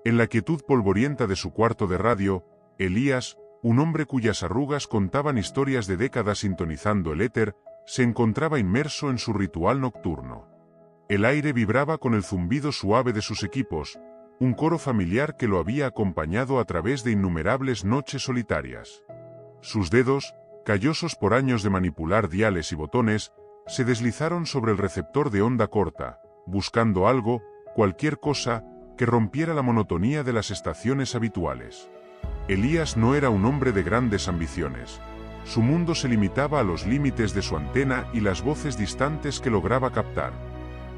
En la quietud polvorienta de su cuarto de radio, Elías, un hombre cuyas arrugas contaban historias de décadas sintonizando el éter, se encontraba inmerso en su ritual nocturno. El aire vibraba con el zumbido suave de sus equipos, un coro familiar que lo había acompañado a través de innumerables noches solitarias. Sus dedos, callosos por años de manipular diales y botones, se deslizaron sobre el receptor de onda corta, buscando algo, cualquier cosa, que rompiera la monotonía de las estaciones habituales. Elías no era un hombre de grandes ambiciones. Su mundo se limitaba a los límites de su antena y las voces distantes que lograba captar.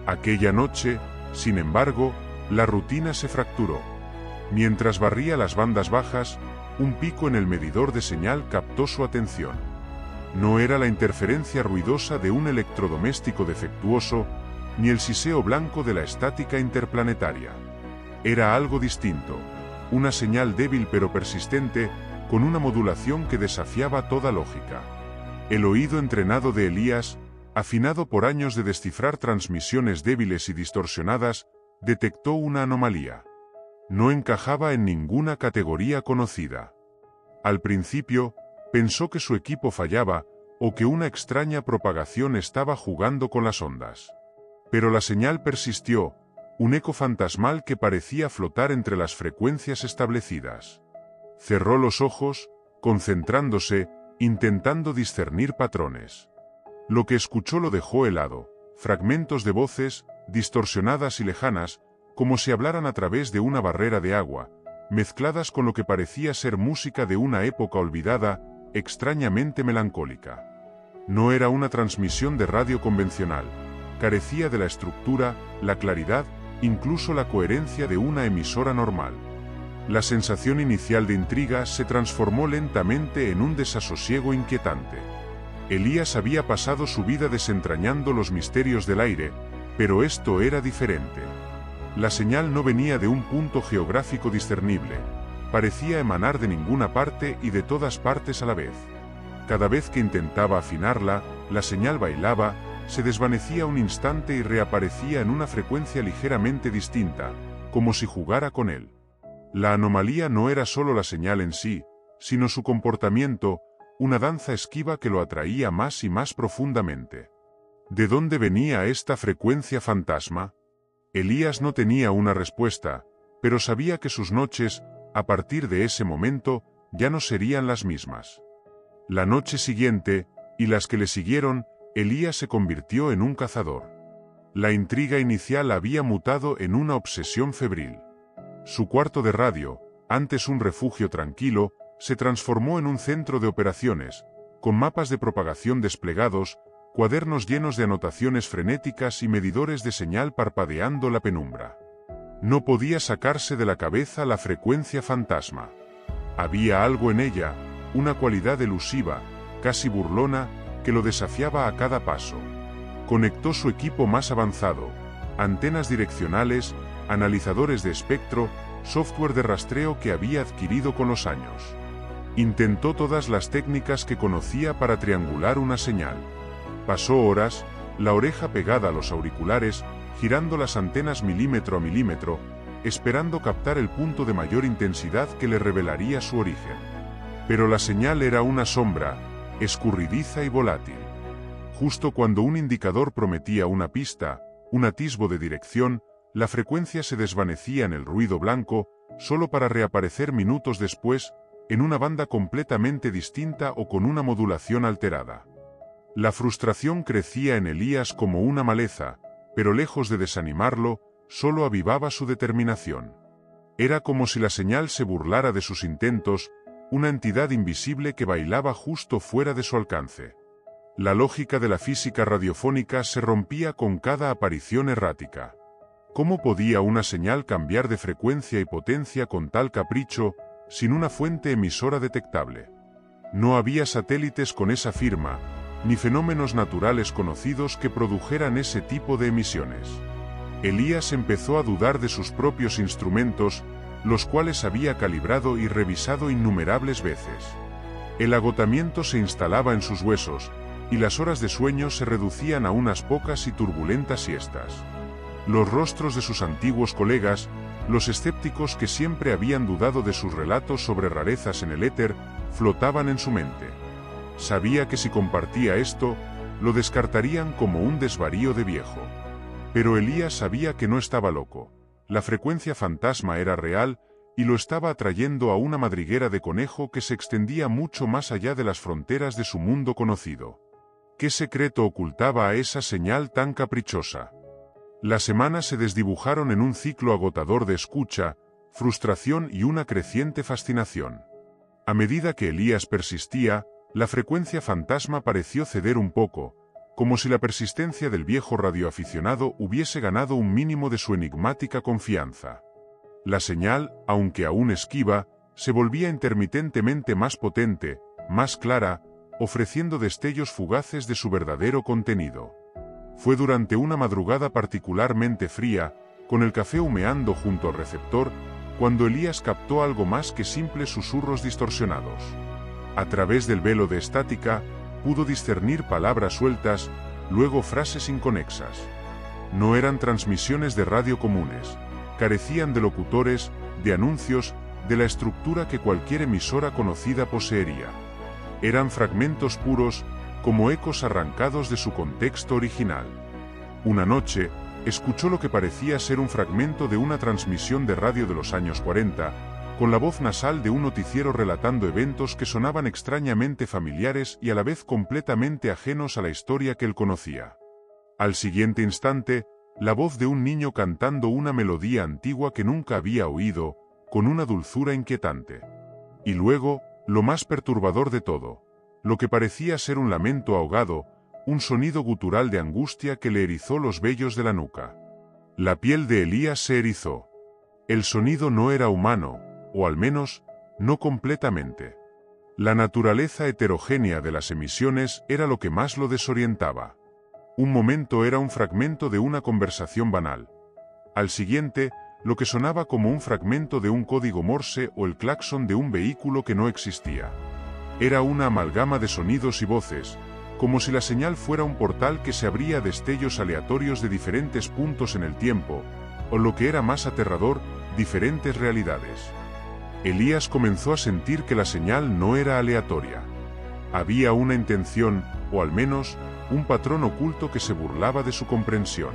Aquella noche, sin embargo, la rutina se fracturó. Mientras barría las bandas bajas, un pico en el medidor de señal captó su atención. No era la interferencia ruidosa de un electrodoméstico defectuoso, ni el siseo blanco de la estática interplanetaria. Era algo distinto, una señal débil pero persistente, con una modulación que desafiaba toda lógica. El oído entrenado de Elías, afinado por años de descifrar transmisiones débiles y distorsionadas, detectó una anomalía. No encajaba en ninguna categoría conocida. Al principio, pensó que su equipo fallaba, o que una extraña propagación estaba jugando con las ondas. Pero la señal persistió, un eco fantasmal que parecía flotar entre las frecuencias establecidas. Cerró los ojos, concentrándose, intentando discernir patrones. Lo que escuchó lo dejó helado, fragmentos de voces, distorsionadas y lejanas, como si hablaran a través de una barrera de agua, mezcladas con lo que parecía ser música de una época olvidada, extrañamente melancólica. No era una transmisión de radio convencional, carecía de la estructura, la claridad, incluso la coherencia de una emisora normal. La sensación inicial de intriga se transformó lentamente en un desasosiego inquietante. Elías había pasado su vida desentrañando los misterios del aire, pero esto era diferente. La señal no venía de un punto geográfico discernible, parecía emanar de ninguna parte y de todas partes a la vez. Cada vez que intentaba afinarla, la señal bailaba, se desvanecía un instante y reaparecía en una frecuencia ligeramente distinta, como si jugara con él. La anomalía no era solo la señal en sí, sino su comportamiento, una danza esquiva que lo atraía más y más profundamente. ¿De dónde venía esta frecuencia fantasma? Elías no tenía una respuesta, pero sabía que sus noches, a partir de ese momento, ya no serían las mismas. La noche siguiente, y las que le siguieron, Elías se convirtió en un cazador. La intriga inicial había mutado en una obsesión febril. Su cuarto de radio, antes un refugio tranquilo, se transformó en un centro de operaciones, con mapas de propagación desplegados, cuadernos llenos de anotaciones frenéticas y medidores de señal parpadeando la penumbra. No podía sacarse de la cabeza la frecuencia fantasma. Había algo en ella, una cualidad elusiva, casi burlona, que lo desafiaba a cada paso. Conectó su equipo más avanzado, antenas direccionales, analizadores de espectro, software de rastreo que había adquirido con los años. Intentó todas las técnicas que conocía para triangular una señal. Pasó horas, la oreja pegada a los auriculares, girando las antenas milímetro a milímetro, esperando captar el punto de mayor intensidad que le revelaría su origen. Pero la señal era una sombra, escurridiza y volátil. Justo cuando un indicador prometía una pista, un atisbo de dirección, la frecuencia se desvanecía en el ruido blanco, solo para reaparecer minutos después, en una banda completamente distinta o con una modulación alterada. La frustración crecía en Elías como una maleza, pero lejos de desanimarlo, solo avivaba su determinación. Era como si la señal se burlara de sus intentos, una entidad invisible que bailaba justo fuera de su alcance. La lógica de la física radiofónica se rompía con cada aparición errática. ¿Cómo podía una señal cambiar de frecuencia y potencia con tal capricho, sin una fuente emisora detectable? No había satélites con esa firma, ni fenómenos naturales conocidos que produjeran ese tipo de emisiones. Elías empezó a dudar de sus propios instrumentos, los cuales había calibrado y revisado innumerables veces. El agotamiento se instalaba en sus huesos, y las horas de sueño se reducían a unas pocas y turbulentas siestas. Los rostros de sus antiguos colegas, Los escépticos que siempre habían dudado de sus relatos sobre rarezas en el éter, flotaban en su mente. Sabía que si compartía esto, lo descartarían como un desvarío de viejo. Pero Elías sabía que no estaba loco. La frecuencia fantasma era real, y lo estaba atrayendo a una madriguera de conejo que se extendía mucho más allá de las fronteras de su mundo conocido. ¿Qué secreto ocultaba a esa señal tan caprichosa? Las semanas se desdibujaron en un ciclo agotador de escucha, frustración y una creciente fascinación. A medida que Elías persistía, la frecuencia fantasma pareció ceder un poco, como si la persistencia del viejo radioaficionado hubiese ganado un mínimo de su enigmática confianza. La señal, aunque aún esquiva, se volvía intermitentemente más potente, más clara, ofreciendo destellos fugaces de su verdadero contenido. Fue durante una madrugada particularmente fría, con el café humeando junto al receptor, cuando Elías captó algo más que simples susurros distorsionados. A través del velo de estática, pudo discernir palabras sueltas, luego frases inconexas. No eran transmisiones de radio comunes, carecían de locutores, de anuncios, de la estructura que cualquier emisora conocida poseería. Eran fragmentos puros, como ecos arrancados de su contexto original. Una noche, escuchó lo que parecía ser un fragmento de una transmisión de radio de los años 40, con la voz nasal de un noticiero relatando eventos que sonaban extrañamente familiares y a la vez completamente ajenos a la historia que él conocía. Al siguiente instante, la voz de un niño cantando una melodía antigua que nunca había oído, con una dulzura inquietante. Y luego, lo más perturbador de todo, lo que parecía ser un lamento ahogado, un sonido gutural de angustia que le erizó los vellos de la nuca. La piel de Elías se erizó. El sonido no era humano, o al menos, no completamente. La naturaleza heterogénea de las emisiones era lo que más lo desorientaba. Un momento era un fragmento de una conversación banal. Al siguiente, lo que sonaba como un fragmento de un código Morse o el claxon de un vehículo que no existía. Era una amalgama de sonidos y voces, como si la señal fuera un portal que se abría a destellos aleatorios de diferentes puntos en el tiempo, o lo que era más aterrador, diferentes realidades. Elías comenzó a sentir que la señal no era aleatoria. Había una intención, o al menos, un patrón oculto que se burlaba de su comprensión.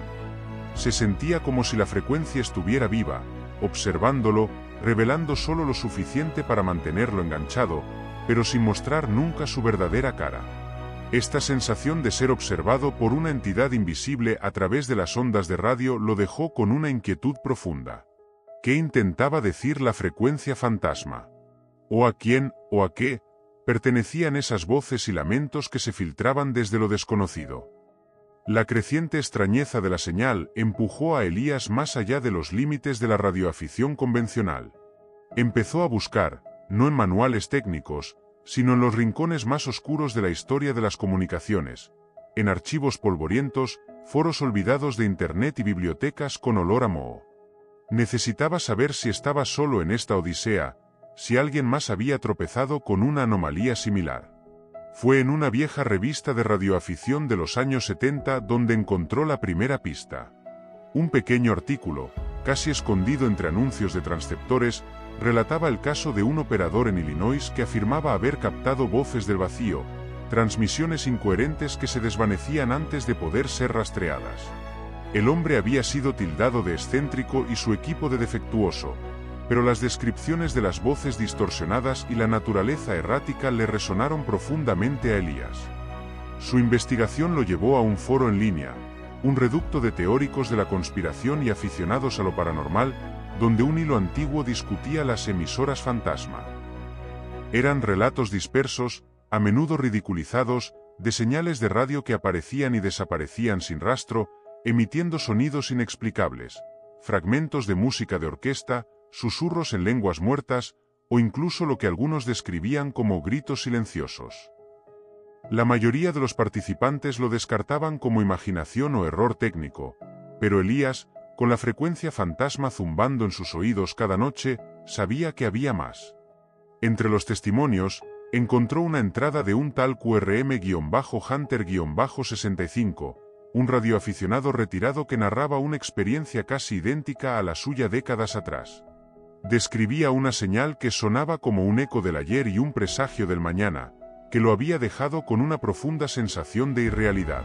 Se sentía como si la frecuencia estuviera viva, observándolo, revelando solo lo suficiente para mantenerlo enganchado, pero sin mostrar nunca su verdadera cara. Esta sensación de ser observado por una entidad invisible a través de las ondas de radio lo dejó con una inquietud profunda. ¿Qué intentaba decir la frecuencia fantasma? ¿O a quién, o a qué, pertenecían esas voces y lamentos que se filtraban desde lo desconocido? La creciente extrañeza de la señal empujó a Elías más allá de los límites de la radioafición convencional. Empezó a buscar, no en manuales técnicos, sino en los rincones más oscuros de la historia de las comunicaciones, en archivos polvorientos, foros olvidados de Internet y bibliotecas con olor a moho. Necesitaba saber si estaba solo en esta odisea, si alguien más había tropezado con una anomalía similar. Fue en una vieja revista de radioafición de los años 70 donde encontró la primera pista. Un pequeño artículo, casi escondido entre anuncios de transceptores, relataba el caso de un operador en Illinois que afirmaba haber captado voces del vacío, transmisiones incoherentes que se desvanecían antes de poder ser rastreadas. El hombre había sido tildado de excéntrico y su equipo de defectuoso, pero las descripciones de las voces distorsionadas y la naturaleza errática le resonaron profundamente a Elías. Su investigación lo llevó a un foro en línea, un reducto de teóricos de la conspiración y aficionados a lo paranormal, donde un hilo antiguo discutía las emisoras fantasma. Eran relatos dispersos, a menudo ridiculizados, de señales de radio que aparecían y desaparecían sin rastro, emitiendo sonidos inexplicables, fragmentos de música de orquesta, susurros en lenguas muertas, o incluso lo que algunos describían como gritos silenciosos. La mayoría de los participantes lo descartaban como imaginación o error técnico, pero Elías, con la frecuencia fantasma zumbando en sus oídos cada noche, sabía que había más. Entre los testimonios, encontró una entrada de un tal QRM-Hunter-65, un radioaficionado retirado que narraba una experiencia casi idéntica a la suya décadas atrás. Describía una señal que sonaba como un eco del ayer y un presagio del mañana, que lo había dejado con una profunda sensación de irrealidad.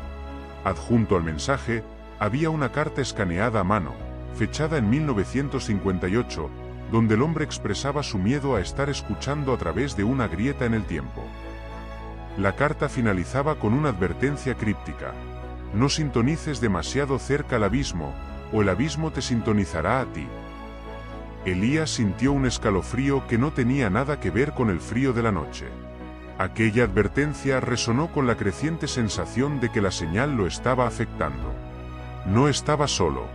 Adjunto al mensaje, había una carta escaneada a mano, fechada en 1958, donde el hombre expresaba su miedo a estar escuchando a través de una grieta en el tiempo. La carta finalizaba con una advertencia críptica: no sintonices demasiado cerca al abismo, o el abismo te sintonizará a ti. Elías sintió un escalofrío que no tenía nada que ver con el frío de la noche. Aquella advertencia resonó con la creciente sensación de que la señal lo estaba afectando. No estaba solo.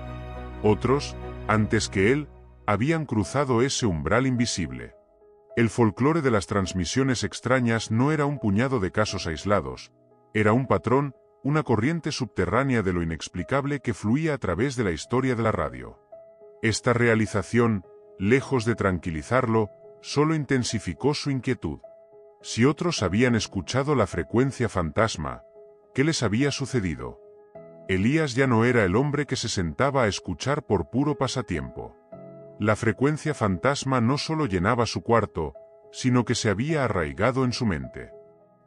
Otros, antes que él, habían cruzado ese umbral invisible. El folclore de las transmisiones extrañas no era un puñado de casos aislados, era un patrón, una corriente subterránea de lo inexplicable que fluía a través de la historia de la radio. Esta realización, lejos de tranquilizarlo, solo intensificó su inquietud. Si otros habían escuchado la frecuencia fantasma, ¿qué les había sucedido? Elías ya no era el hombre que se sentaba a escuchar por puro pasatiempo. La frecuencia fantasma no solo llenaba su cuarto, sino que se había arraigado en su mente.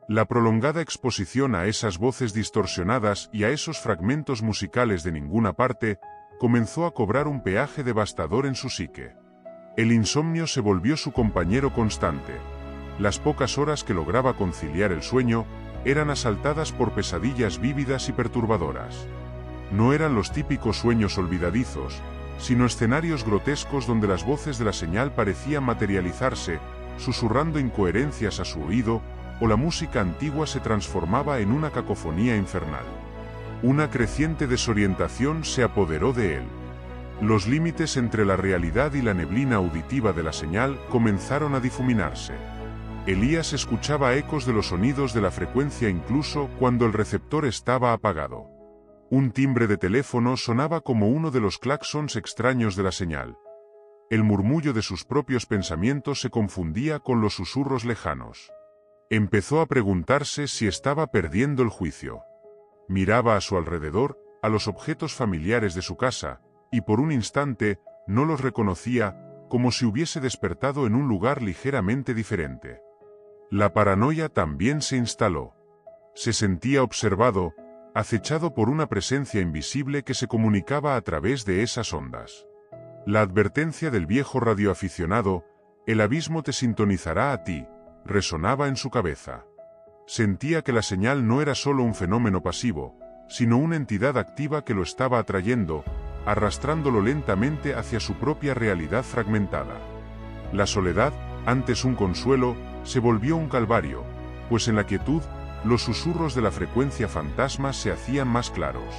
La prolongada exposición a esas voces distorsionadas y a esos fragmentos musicales de ninguna parte, comenzó a cobrar un peaje devastador en su psique. El insomnio se volvió su compañero constante. Las pocas horas que lograba conciliar el sueño, eran asaltadas por pesadillas vívidas y perturbadoras. No eran los típicos sueños olvidadizos, sino escenarios grotescos donde las voces de la señal parecían materializarse, susurrando incoherencias a su oído, o la música antigua se transformaba en una cacofonía infernal. Una creciente desorientación se apoderó de él. Los límites entre la realidad y la neblina auditiva de la señal comenzaron a difuminarse. Elías escuchaba ecos de los sonidos de la frecuencia incluso cuando el receptor estaba apagado. Un timbre de teléfono sonaba como uno de los claxons extraños de la señal. El murmullo de sus propios pensamientos se confundía con los susurros lejanos. Empezó a preguntarse si estaba perdiendo el juicio. Miraba a su alrededor, a los objetos familiares de su casa, y por un instante, no los reconocía, como si hubiese despertado en un lugar ligeramente diferente. La paranoia también se instaló. Se sentía observado, acechado por una presencia invisible que se comunicaba a través de esas ondas. La advertencia del viejo radioaficionado, el abismo te sintonizará a ti, resonaba en su cabeza. Sentía que la señal no era solo un fenómeno pasivo, sino una entidad activa que lo estaba atrayendo, arrastrándolo lentamente hacia su propia realidad fragmentada. La soledad, antes un consuelo, se volvió un calvario, pues en la quietud, los susurros de la frecuencia fantasma se hacían más claros.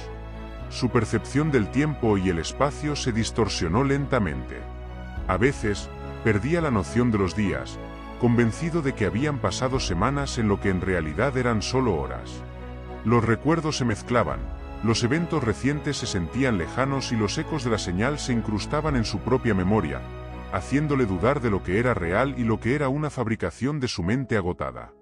Su percepción del tiempo y el espacio se distorsionó lentamente. A veces, perdía la noción de los días, convencido de que habían pasado semanas en lo que en realidad eran solo horas. Los recuerdos se mezclaban, los eventos recientes se sentían lejanos y los ecos de la señal se incrustaban en su propia memoria, haciéndole dudar de lo que era real y lo que era una fabricación de su mente agotada.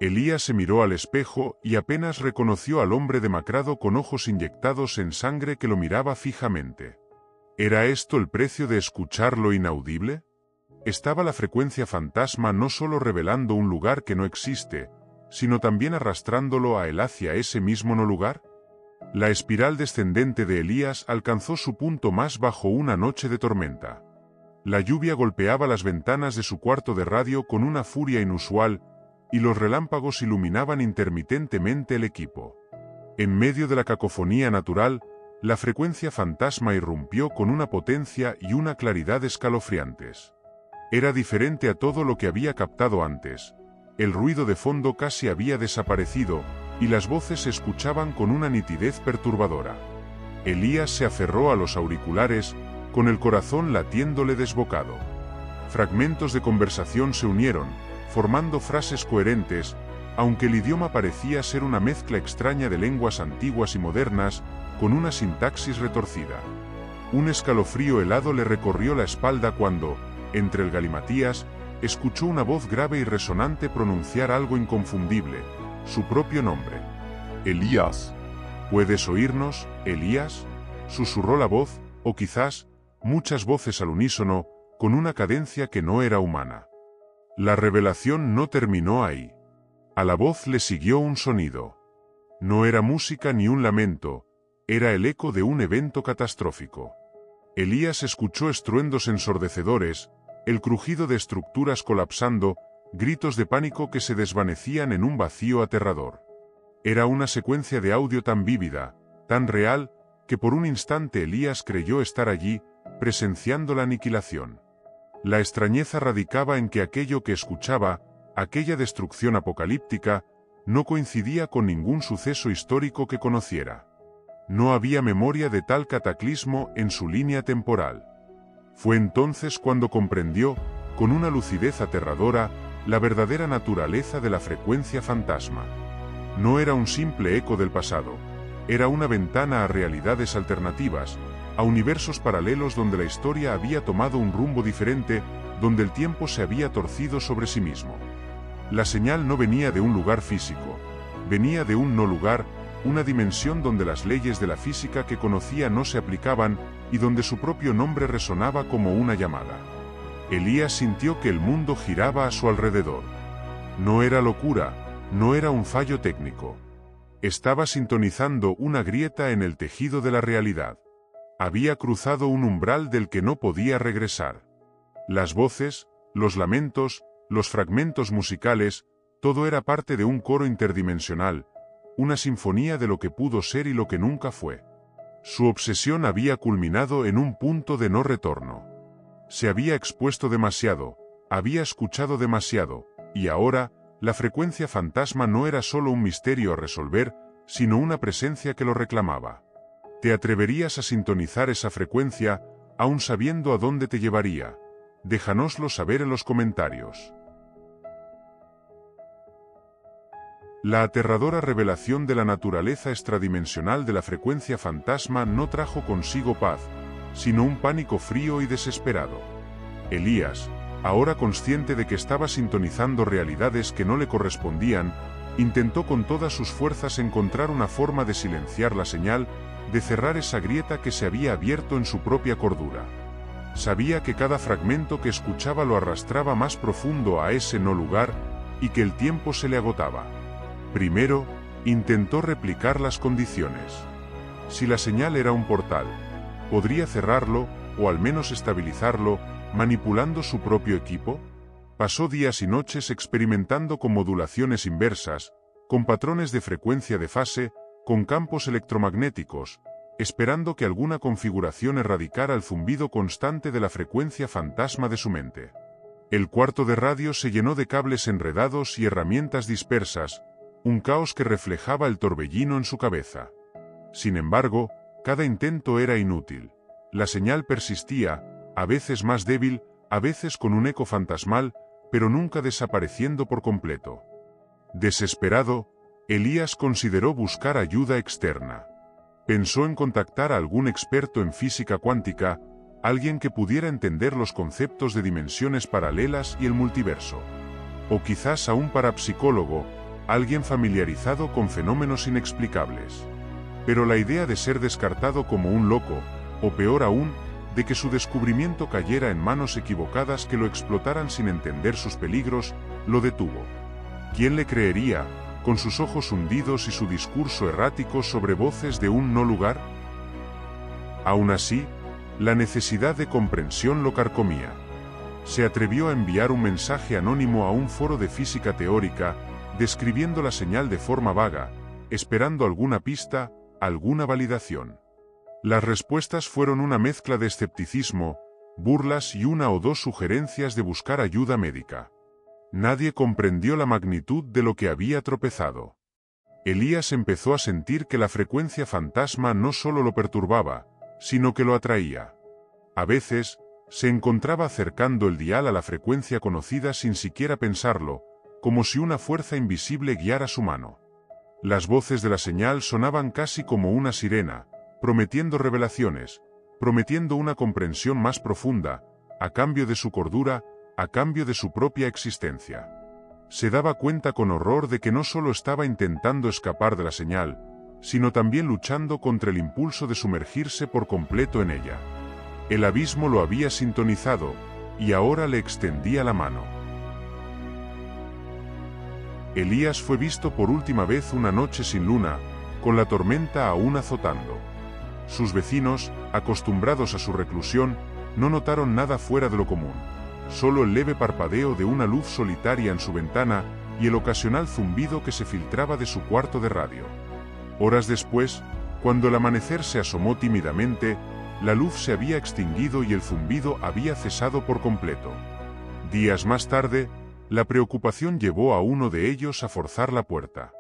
Elías se miró al espejo y apenas reconoció al hombre demacrado con ojos inyectados en sangre que lo miraba fijamente. ¿Era esto el precio de escuchar lo inaudible? ¿Estaba la frecuencia fantasma no solo revelando un lugar que no existe, sino también arrastrándolo a él hacia ese mismo no lugar? La espiral descendente de Elías alcanzó su punto más bajo una noche de tormenta. La lluvia golpeaba las ventanas de su cuarto de radio con una furia inusual, y los relámpagos iluminaban intermitentemente el equipo. En medio de la cacofonía natural, la frecuencia fantasma irrumpió con una potencia y una claridad escalofriantes. Era diferente a todo lo que había captado antes. El ruido de fondo casi había desaparecido, y las voces se escuchaban con una nitidez perturbadora. Elías se aferró a los auriculares, con el corazón latiéndole desbocado. Fragmentos de conversación se unieron, formando frases coherentes, aunque el idioma parecía ser una mezcla extraña de lenguas antiguas y modernas, con una sintaxis retorcida. Un escalofrío helado le recorrió la espalda cuando, entre el galimatías, escuchó una voz grave y resonante pronunciar algo inconfundible, su propio nombre. Elías. ¿Puedes oírnos, Elías?, susurró la voz, o quizás, muchas voces al unísono, con una cadencia que no era humana. La revelación no terminó ahí. A la voz le siguió un sonido. No era música ni un lamento, era el eco de un evento catastrófico. Elías escuchó estruendos ensordecedores, el crujido de estructuras colapsando, gritos de pánico que se desvanecían en un vacío aterrador. Era una secuencia de audio tan vívida, tan real, que por un instante Elías creyó estar allí, presenciando la aniquilación. La extrañeza radicaba en que aquello que escuchaba, aquella destrucción apocalíptica, no coincidía con ningún suceso histórico que conociera. No había memoria de tal cataclismo en su línea temporal. Fue entonces cuando comprendió, con una lucidez aterradora, la verdadera naturaleza de la frecuencia fantasma. No era un simple eco del pasado, era una ventana a realidades alternativas, a universos paralelos donde la historia había tomado un rumbo diferente, donde el tiempo se había torcido sobre sí mismo. La señal no venía de un lugar físico, venía de un no lugar, una dimensión donde las leyes de la física que conocía no se aplicaban y donde su propio nombre resonaba como una llamada. Elías sintió que el mundo giraba a su alrededor. No era locura, no era un fallo técnico. Estaba sintonizando una grieta en el tejido de la realidad. Había cruzado un umbral del que no podía regresar. Las voces, los lamentos, los fragmentos musicales, todo era parte de un coro interdimensional, una sinfonía de lo que pudo ser y lo que nunca fue. Su obsesión había culminado en un punto de no retorno. Se había expuesto demasiado, había escuchado demasiado, y ahora, la frecuencia fantasma no era solo un misterio a resolver, sino una presencia que lo reclamaba. ¿Te atreverías a sintonizar esa frecuencia, aun sabiendo a dónde te llevaría? Déjanoslo saber en los comentarios. La aterradora revelación de la naturaleza extradimensional de la frecuencia fantasma no trajo consigo paz, sino un pánico frío y desesperado. Elías, ahora consciente de que estaba sintonizando realidades que no le correspondían, intentó con todas sus fuerzas encontrar una forma de silenciar la señal, de cerrar esa grieta que se había abierto en su propia cordura. Sabía que cada fragmento que escuchaba lo arrastraba más profundo a ese no lugar, y que el tiempo se le agotaba. Primero, intentó replicar las condiciones. Si la señal era un portal, ¿podría cerrarlo, o al menos estabilizarlo, manipulando su propio equipo? Pasó días y noches experimentando con modulaciones inversas, con patrones de frecuencia de fase, con campos electromagnéticos, esperando que alguna configuración erradicara el zumbido constante de la frecuencia fantasma de su mente. El cuarto de radio se llenó de cables enredados y herramientas dispersas, un caos que reflejaba el torbellino en su cabeza. Sin embargo, cada intento era inútil. La señal persistía, a veces más débil, a veces con un eco fantasmal, pero nunca desapareciendo por completo. Desesperado, Elías consideró buscar ayuda externa. Pensó en contactar a algún experto en física cuántica, alguien que pudiera entender los conceptos de dimensiones paralelas y el multiverso. O quizás a un parapsicólogo, alguien familiarizado con fenómenos inexplicables. Pero la idea de ser descartado como un loco, o peor aún, de que su descubrimiento cayera en manos equivocadas que lo explotaran sin entender sus peligros, lo detuvo. ¿Quién le creería, con sus ojos hundidos y su discurso errático sobre voces de un no lugar? Aún así, la necesidad de comprensión lo carcomía. Se atrevió a enviar un mensaje anónimo a un foro de física teórica, describiendo la señal de forma vaga, esperando alguna pista, alguna validación. Las respuestas fueron una mezcla de escepticismo, burlas y una o dos sugerencias de buscar ayuda médica. Nadie comprendió la magnitud de lo que había tropezado. Elías empezó a sentir que la frecuencia fantasma no solo lo perturbaba, sino que lo atraía. A veces, se encontraba acercando el dial a la frecuencia conocida sin siquiera pensarlo, como si una fuerza invisible guiara su mano. Las voces de la señal sonaban casi como una sirena, prometiendo revelaciones, prometiendo una comprensión más profunda, a cambio de su cordura, a cambio de su propia existencia. Se daba cuenta con horror de que no solo estaba intentando escapar de la señal, sino también luchando contra el impulso de sumergirse por completo en ella. El abismo lo había sintonizado, y ahora le extendía la mano. Elías fue visto por última vez una noche sin luna, con la tormenta aún azotando. Sus vecinos, acostumbrados a su reclusión, no notaron nada fuera de lo común, solo el leve parpadeo de una luz solitaria en su ventana y el ocasional zumbido que se filtraba de su cuarto de radio. Horas después, cuando el amanecer se asomó tímidamente, la luz se había extinguido y el zumbido había cesado por completo. Días más tarde, la preocupación llevó a uno de ellos a forzar la puerta.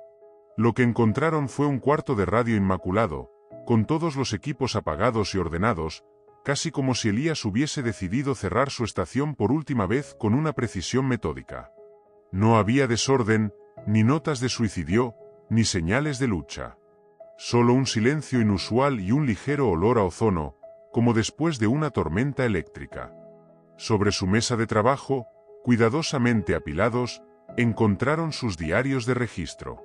Lo que encontraron fue un cuarto de radio inmaculado, con todos los equipos apagados y ordenados, casi como si Elías hubiese decidido cerrar su estación por última vez con una precisión metódica. No había desorden, ni notas de suicidio, ni señales de lucha. Solo un silencio inusual y un ligero olor a ozono, como después de una tormenta eléctrica. Sobre su mesa de trabajo, cuidadosamente apilados, encontraron sus diarios de registro.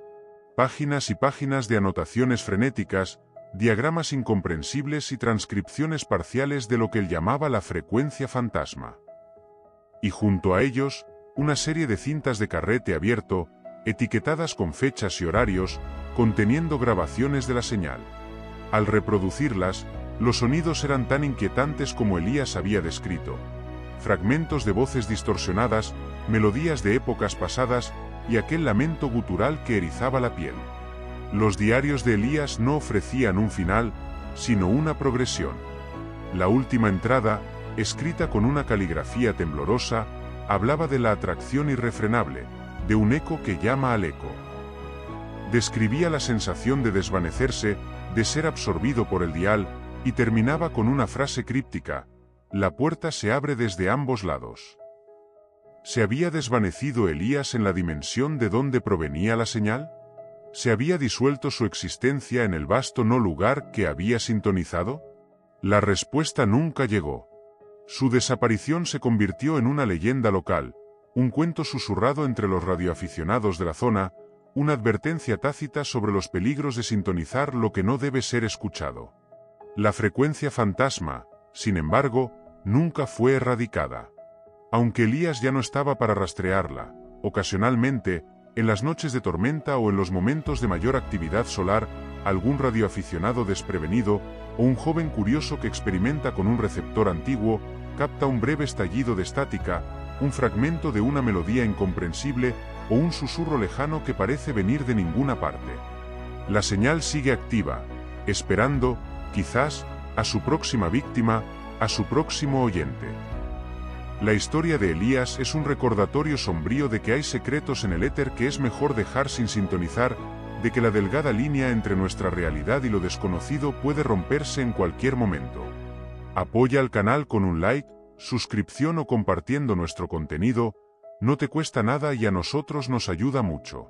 Páginas y páginas de anotaciones frenéticas, diagramas incomprensibles y transcripciones parciales de lo que él llamaba la frecuencia fantasma. Y junto a ellos, una serie de cintas de carrete abierto, etiquetadas con fechas y horarios, conteniendo grabaciones de la señal. Al reproducirlas, los sonidos eran tan inquietantes como Elías había descrito. Fragmentos de voces distorsionadas, melodías de épocas pasadas y aquel lamento gutural que erizaba la piel. Los diarios de Elías no ofrecían un final, sino una progresión. La última entrada, escrita con una caligrafía temblorosa, hablaba de la atracción irrefrenable, de un eco que llama al eco. Describía la sensación de desvanecerse, de ser absorbido por el dial, y terminaba con una frase críptica: la puerta se abre desde ambos lados. ¿Se había desvanecido Elías en la dimensión de donde provenía la señal? ¿Se había disuelto su existencia en el vasto no lugar que había sintonizado? La respuesta nunca llegó. Su desaparición se convirtió en una leyenda local, un cuento susurrado entre los radioaficionados de la zona, una advertencia tácita sobre los peligros de sintonizar lo que no debe ser escuchado. La frecuencia fantasma, sin embargo, nunca fue erradicada. Aunque Elías ya no estaba para rastrearla, ocasionalmente, en las noches de tormenta o en los momentos de mayor actividad solar, algún radioaficionado desprevenido, o un joven curioso que experimenta con un receptor antiguo, capta un breve estallido de estática, un fragmento de una melodía incomprensible, o un susurro lejano que parece venir de ninguna parte. La señal sigue activa, esperando, quizás, a su próxima víctima, a su próximo oyente. La historia de Elías es un recordatorio sombrío de que hay secretos en el éter que es mejor dejar sin sintonizar, de que la delgada línea entre nuestra realidad y lo desconocido puede romperse en cualquier momento. Apoya al canal con un like, suscripción o compartiendo nuestro contenido, no te cuesta nada y a nosotros nos ayuda mucho.